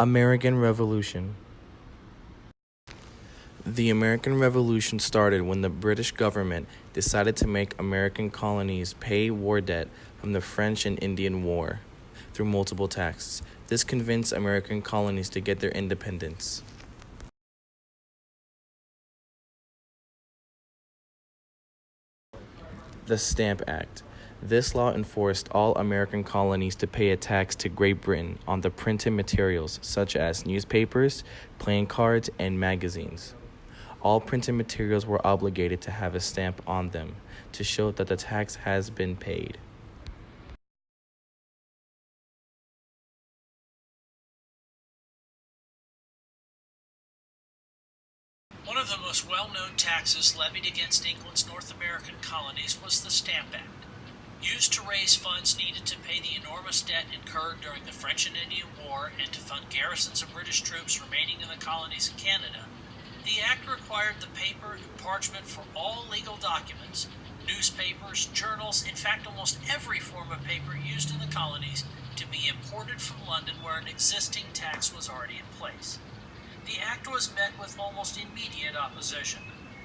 American Revolution. The American Revolution started when the British government decided to make American colonies pay war debt from the French and Indian War through multiple taxes. This convinced American colonies to get their independence. The Stamp Act. This law enforced all American colonies to pay a tax to Great Britain on the printed materials such as newspapers, playing cards, and magazines. All printed materials were obligated to have a stamp on them to show that the tax has been paid. One of the most well-known taxes levied against England's North American colonies was the Stamp Act. Used to raise funds needed to pay the enormous debt incurred during the French and Indian War and to fund garrisons of British troops remaining in the colonies in Canada, the act required the paper and parchment for all legal documents, newspapers, journals, in fact almost every form of paper used in the colonies, to be imported from London where an existing tax was already in place. The act was met with almost immediate opposition,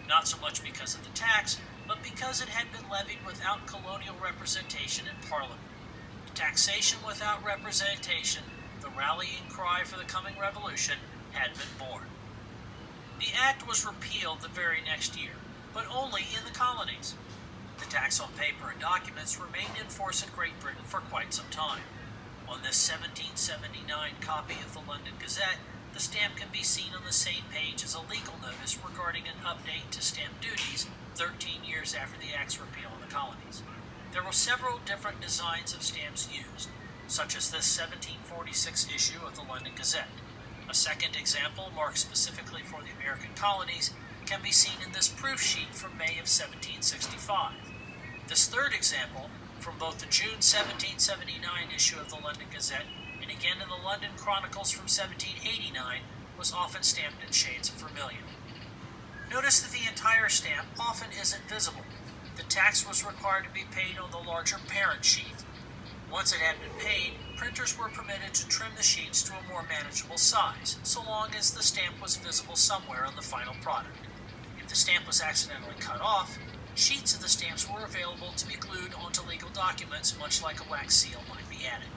not so much because of the tax, but because it had been levied without colonial representation in Parliament. Taxation without representation, the rallying cry for the coming revolution, had been born. The act was repealed the very next year, but only in the colonies. The tax on paper and documents remained in force in Great Britain for quite some time. On this 1779 copy of the London Gazette, the stamp can be seen on the same page as a legal notice regarding an update to stamp duties 13 years after the Act's repeal in the colonies. There were several different designs of stamps used, such as this 1746 issue of the London Gazette. A second example, marked specifically for the American colonies, can be seen in this proof sheet from May of 1765. This third example, from both the June 1779 issue of the London Gazette and again in the London Chronicles from 1789, was often stamped in shades of vermilion. Notice that the entire stamp often isn't visible. The tax was required to be paid on the larger parent sheet. Once it had been paid, printers were permitted to trim the sheets to a more manageable size, so long as the stamp was visible somewhere on the final product. If the stamp was accidentally cut off, sheets of the stamps were available to be glued onto legal documents, much like a wax seal might be added.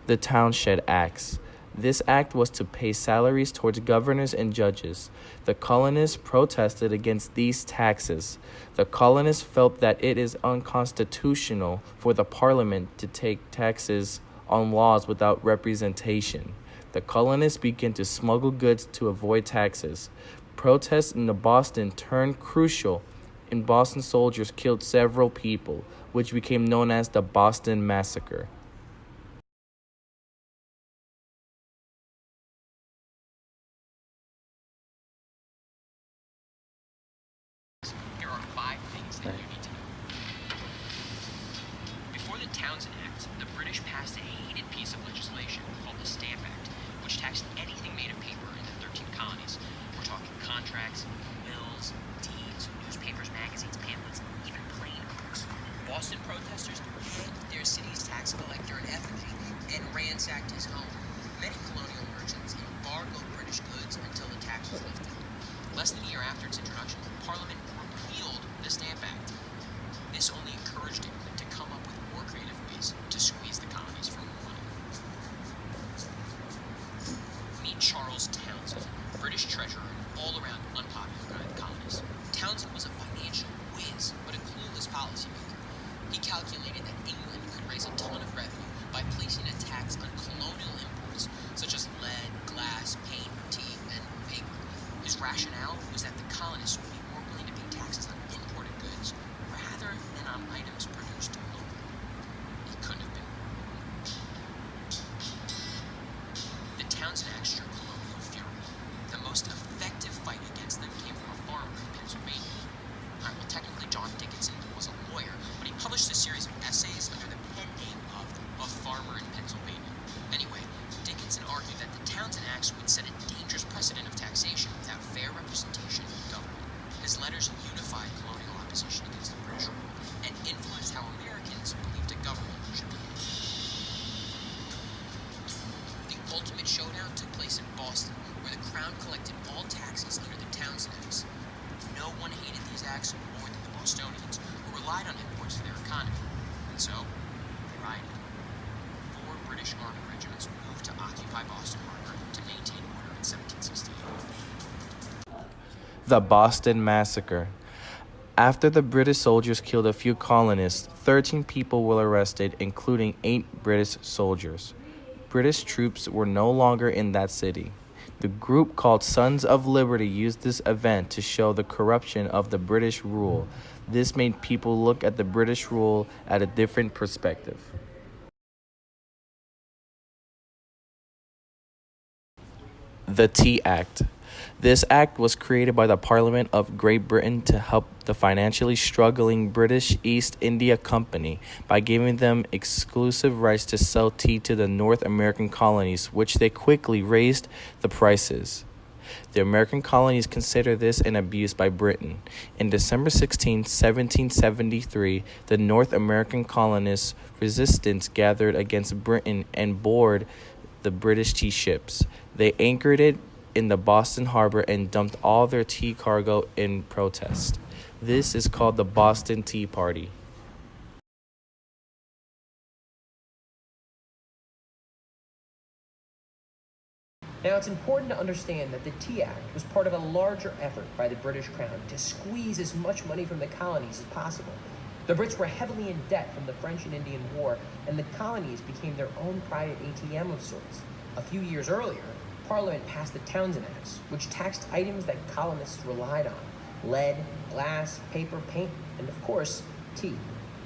The Townshend Acts. This act was to pay salaries towards governors and judges. The colonists protested against these taxes. The colonists felt that it is unconstitutional for the Parliament to take taxes on laws without representation. The colonists began to smuggle goods to avoid taxes. Protests in Boston turned crucial, and Boston soldiers killed several people, which became known as the Boston Massacre. Here are 5 things that you need to know. Before the Townshend Acts, the British passed a hated piece of legislation called the Stamp Act, which taxed anything made of paper in the 13 colonies. We're talking contracts, bills, deeds, newspapers, magazines, pamphlets, even plain books. Boston protesters hanged their city's tax collector in effigy and ransacked his home. Many colonial merchants embargoed British goods until the tax was lifted. Less than a year after its introduction, Parliament repealed the Stamp Act. This only encouraged England to come up with more creative ways to squeeze the colonies for more money. Meet Charles Townshend, British treasurer and all-around unpopular guy in the colonies. Townshend was a financial whiz, but a clueless policymaker. He calculated that England could raise a ton of revenue by placing a tax on colonial imports such as lead, glass, paint, tea, and paper. His rationale was that the colonists would be more willing to pay taxes on imported goods rather than on items produced locally. He couldn't have been wrong. The Townshend Acts struck colonial fury. The most effective fight against them came from a farmer in Pennsylvania. Well, technically John Dickinson was a lawyer, but he published a series of essays under the pen name of A Farmer in Pennsylvania. Anyway, Dickinson argued that the Townshend Acts would set a dangerous precedent of taxation without fair representation in government. His letters unified colonial opposition against the British rule and influenced how Americans believed a government should be. ultimate showdown took place in Boston, where the Crown collected all taxes under the Townshend Acts. No one hated these acts more than the Bostonians, who relied on imports for their economy. And so, they rioted. 4 British Army regiments moved to occupy Boston Harbor to maintain order in 1768. The Boston Massacre. After the British soldiers killed a few colonists, 13 people were arrested, including 8 British soldiers. British troops were no longer in that city. The group called Sons of Liberty used this event to show the corruption of the British rule. This made people look at the British rule at a different perspective. The Tea Act. This act was created by the Parliament of Great Britain to help the financially struggling British East India Company by giving them exclusive rights to sell tea to the North American colonies, which they quickly raised the prices. The American colonies considered this an abuse by Britain. In December 16, 1773, the North American colonists' resistance gathered against Britain and boarded the British tea ships. They anchored it in the Boston Harbor and dumped all their tea cargo in protest. This is called the Boston Tea Party. Now, it's important to understand that the Tea Act was part of a larger effort by the British Crown to squeeze as much money from the colonies as possible. The Brits were heavily in debt from the French and Indian War, and the colonies became their own private ATM of sorts. A few years earlier, Parliament passed the Townshend Acts, which taxed items that colonists relied on: lead, glass, paper, paint, and of course, tea.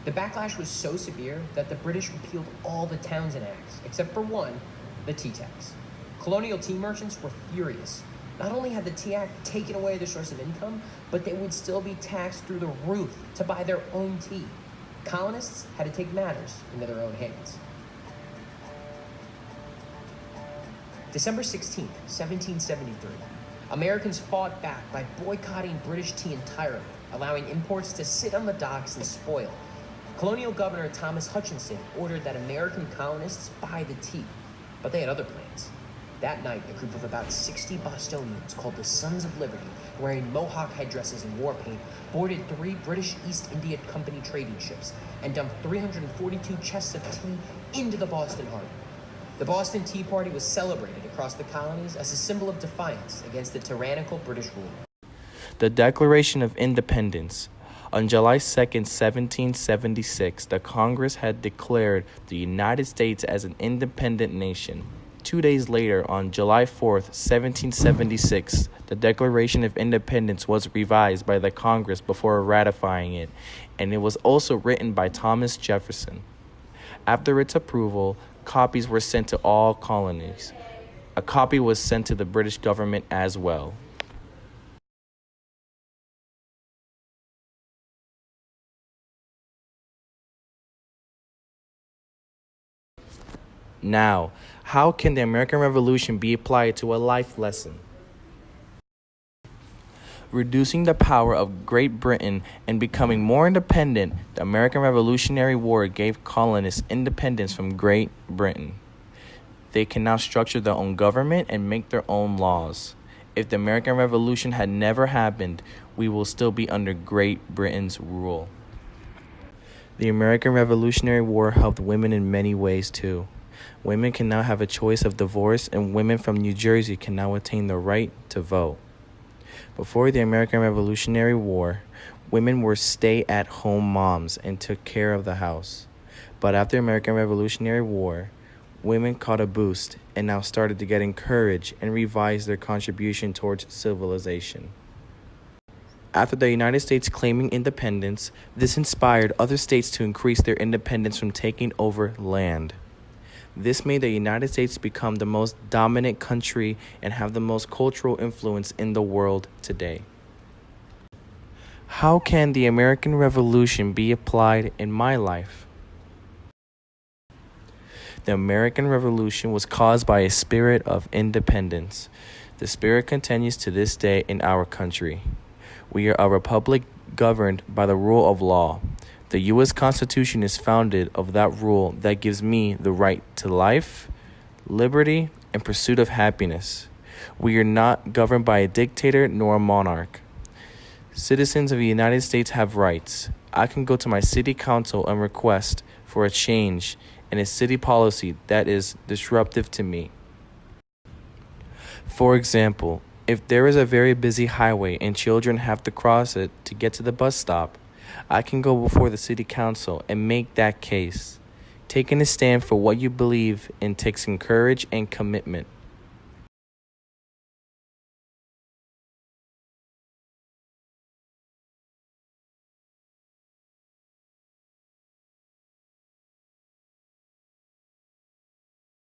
The backlash was so severe that the British repealed all the Townshend Acts, except for one, the tea tax. Colonial tea merchants were furious. Not only had the Tea Act taken away their source of income, but they would still be taxed through the roof to buy their own tea. Colonists had to take matters into their own hands. December 16, 1773. Americans fought back by boycotting British tea entirely, allowing imports to sit on the docks and spoil. Colonial Governor Thomas Hutchinson ordered that American colonists buy the tea, but they had other plans. That night, a group of about 60 Bostonians called the Sons of Liberty, wearing Mohawk headdresses and war paint, boarded 3 British East India Company trading ships and dumped 342 chests of tea into the Boston Harbor. The Boston Tea Party was celebrated across the colonies as a symbol of defiance against the tyrannical British rule. The Declaration of Independence. On July 2, 1776, the Congress had declared the United States as an independent nation. 2 days later, on July 4, 1776, the Declaration of Independence was revised by the Congress before ratifying it, and it was also written by Thomas Jefferson. After its approval, copies were sent to all colonies. A copy was sent to the British government as well. Now, how can the American Revolution be applied to a life lesson? Reducing the power of Great Britain and becoming more independent, the American Revolutionary War gave colonists independence from Great Britain. They can now structure their own government and make their own laws. If the American Revolution had never happened, we will still be under Great Britain's rule. The American Revolutionary War helped women in many ways too. Women can now have a choice of divorce, and women from New Jersey can now attain the right to vote. Before the American Revolutionary War, women were stay-at-home moms and took care of the house. But after the American Revolutionary War, women caught a boost and now started to get encouraged and revise their contribution towards civilization. After the United States claiming independence, this inspired other states to increase their independence from taking over land. This made the United States become the most dominant country and have the most cultural influence in the world today. How can the American Revolution be applied in my life? The American Revolution was caused by a spirit of independence. The spirit continues to this day in our country. We are a republic governed by the rule of law. The U.S. Constitution is founded of that rule that gives me the right to life, liberty, in pursuit of happiness. We are not governed by a dictator nor a monarch. Citizens of the United States have rights. I can go to my city council and request for a change in a city policy that is disruptive to me. For example, if there is a very busy highway and children have to cross it to get to the bus stop, I can go before the city council and make that case. Taking a stand for what you believe in takes courage and commitment.